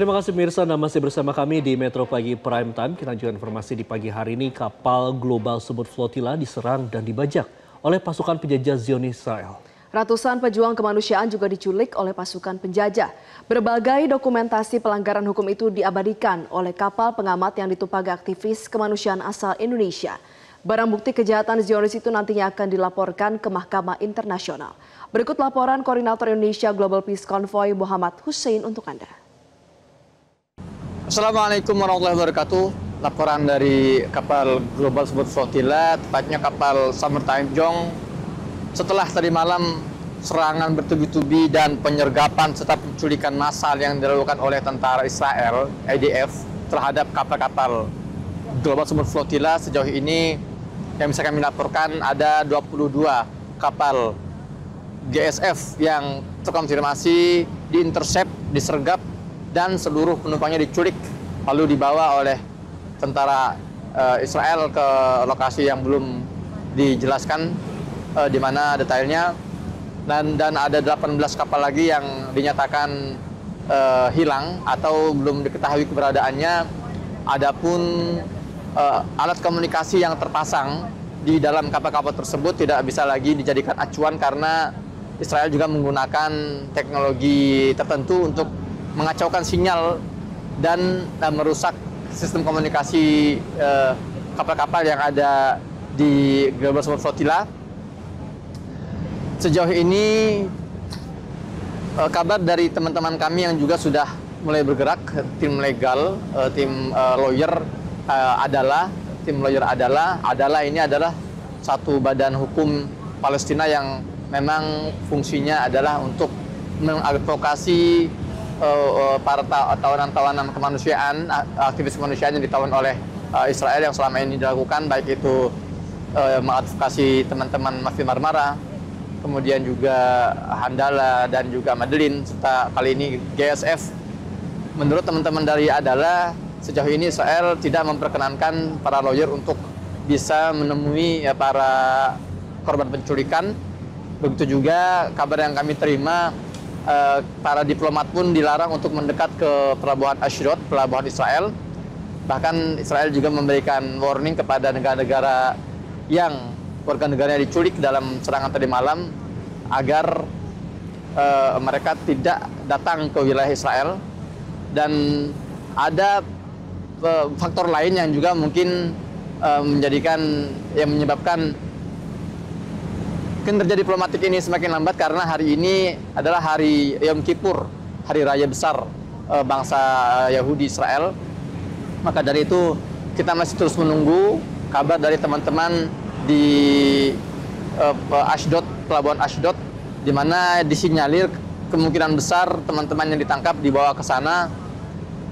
Terima kasih pemirsa, Anda masih bersama kami di Metro Pagi Prime Time. Kita lanjutkan informasi di pagi hari ini. Kapal Global Support Flotilla diserang dan dibajak oleh pasukan penjajah Zionis Israel. Ratusan pejuang kemanusiaan juga diculik oleh pasukan penjajah. Berbagai dokumentasi pelanggaran hukum itu diabadikan oleh kapal pengamat yang ditumpangi aktivis kemanusiaan asal Indonesia. Barang bukti kejahatan Zionis itu nantinya akan dilaporkan ke Mahkamah Internasional. Berikut laporan Koordinator Indonesia Global Peace Convoy Muhammad Hussein untuk Anda. Assalamualaikum warahmatullahi wabarakatuh. Laporan dari kapal Global Support Flotilla, tepatnya kapal Summertime Jong. Setelah tadi malam serangan bertubi-tubi dan penyergapan serta penculikan massal yang dilakukan oleh tentara Israel, IDF, terhadap kapal-kapal Global Support Flotilla, sejauh ini yang bisa kami laporkan ada 22 kapal GSF yang terkonfirmasi diintercept, disergap, dan seluruh penumpangnya diculik lalu dibawa oleh tentara Israel ke lokasi yang belum dijelaskan di mana detailnya, dan ada 18 kapal lagi yang dinyatakan hilang atau belum diketahui keberadaannya. Adapun alat komunikasi yang terpasang di dalam kapal-kapal tersebut tidak bisa lagi dijadikan acuan karena Israel juga menggunakan teknologi tertentu untuk mengacaukan sinyal dan merusak sistem komunikasi kapal-kapal yang ada di Global Support Flotilla. Sejauh ini kabar dari teman-teman kami yang juga sudah mulai bergerak, tim legal, tim lawyer adalah ini adalah satu badan hukum Palestina yang memang fungsinya adalah untuk mengadvokasi para tawanan-tawanan kemanusiaan, aktivis kemanusiaan yang ditawan oleh Israel yang selama ini dilakukan, baik itu mengadvokasi teman-teman Mafi Marmara, kemudian juga Handala dan juga Madeline, serta kali ini GSF. Menurut teman-teman dari Adala, sejauh ini Israel tidak memperkenankan para lawyer untuk bisa menemui para korban penculikan. Begitu juga kabar yang kami terima, para diplomat pun dilarang untuk mendekat ke pelabuhan Ashdod, pelabuhan Israel. Bahkan Israel juga memberikan warning kepada negara-negara yang warga negaranya diculik dalam serangan tadi malam agar mereka tidak datang ke wilayah Israel. Dan ada faktor lain yang juga mungkin menyebabkan kinerja diplomatik ini semakin lambat, karena hari ini adalah hari Yom Kippur, hari raya besar bangsa Yahudi Israel. Maka dari itu kita masih terus menunggu kabar dari teman-teman di Ashdod, pelabuhan Ashdod, di mana disinyalir kemungkinan besar teman-teman yang ditangkap dibawa ke sana.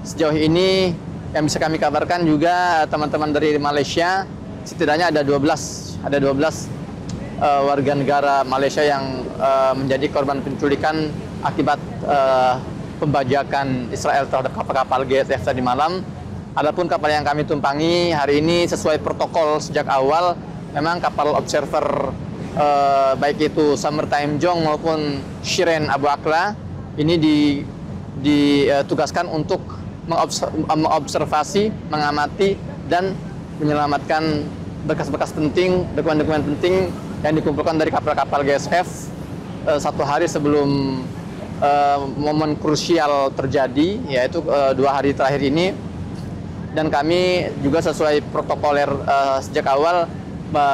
Sejauh ini yang bisa kami kabarkan juga teman-teman dari Malaysia, setidaknya ada 12 warga negara Malaysia yang menjadi korban penculikan akibat pembajakan Israel terhadap kapal-kapal GSF tadi malam. Adapun kapal yang kami tumpangi hari ini sesuai protokol sejak awal, memang kapal observer baik itu Summertime Jong maupun Shirin Abu Akla ini ditugaskan untuk mengobservasi, mengamati, dan menyelamatkan berkas-berkas penting, dokumen-dokumen penting yang dikumpulkan dari kapal-kapal GSF satu hari sebelum momen krusial terjadi, yaitu 2 hari terakhir ini. Dan kami juga sesuai protokoler sejak awal,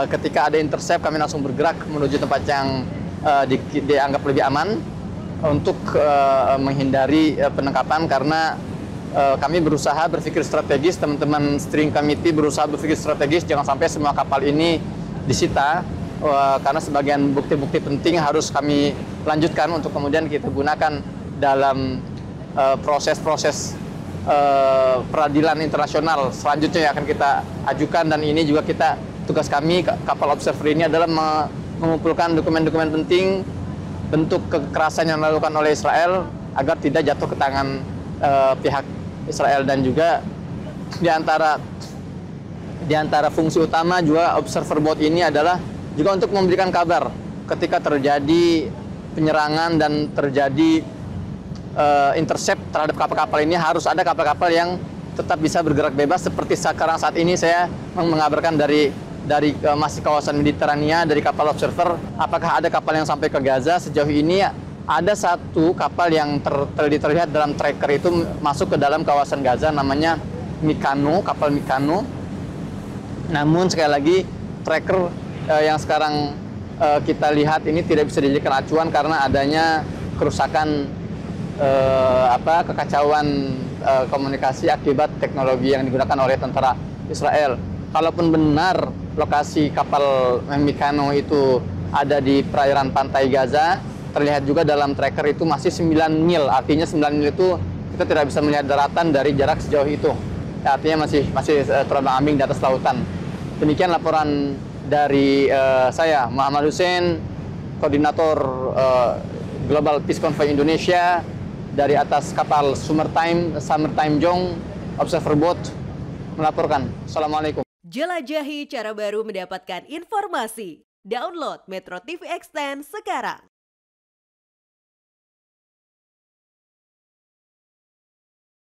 ketika ada intercept kami langsung bergerak menuju tempat yang dianggap lebih aman untuk menghindari penangkapan, karena kami berusaha berpikir strategis, teman-teman steering committee berusaha berpikir strategis, jangan sampai semua kapal ini disita, karena sebagian bukti-bukti penting harus kami lanjutkan untuk kemudian kita gunakan dalam proses-proses peradilan internasional selanjutnya yang akan kita ajukan. Dan ini juga tugas kami, kapal observer ini adalah mengumpulkan dokumen-dokumen penting, bentuk kekerasan yang dilakukan oleh Israel agar tidak jatuh ke tangan pihak Israel. Dan juga di antara fungsi utama juga observer boat ini adalah juga untuk memberikan kabar ketika terjadi penyerangan dan terjadi intercept terhadap kapal-kapal ini, harus ada kapal-kapal yang tetap bisa bergerak bebas seperti sekarang saat ini saya mengabarkan dari masih kawasan Mediterania dari kapal Observer. Apakah ada kapal yang sampai ke Gaza? Sejauh ini ada satu kapal yang terlihat dalam tracker itu masuk ke dalam kawasan Gaza, namanya Mikano, kapal Mikano. Namun sekali lagi tracker yang sekarang kita lihat ini tidak bisa dijadikan acuan karena adanya kerusakan kekacauan komunikasi akibat teknologi yang digunakan oleh tentara Israel. Kalaupun benar lokasi kapal Mikano itu ada di perairan pantai Gaza, terlihat juga dalam tracker itu masih 9 mil. Artinya 9 mil itu kita tidak bisa melihat daratan dari jarak sejauh itu. Artinya masih terombang-ambing di atas lautan. Demikian laporan dari saya, Muhammad Hussein, koordinator Global Peace Convoy Indonesia, dari atas kapal Summertime Jong, Observer Boat, melaporkan. Assalamualaikum. Jelajahi cara baru mendapatkan informasi. Download Metro TV Extend sekarang.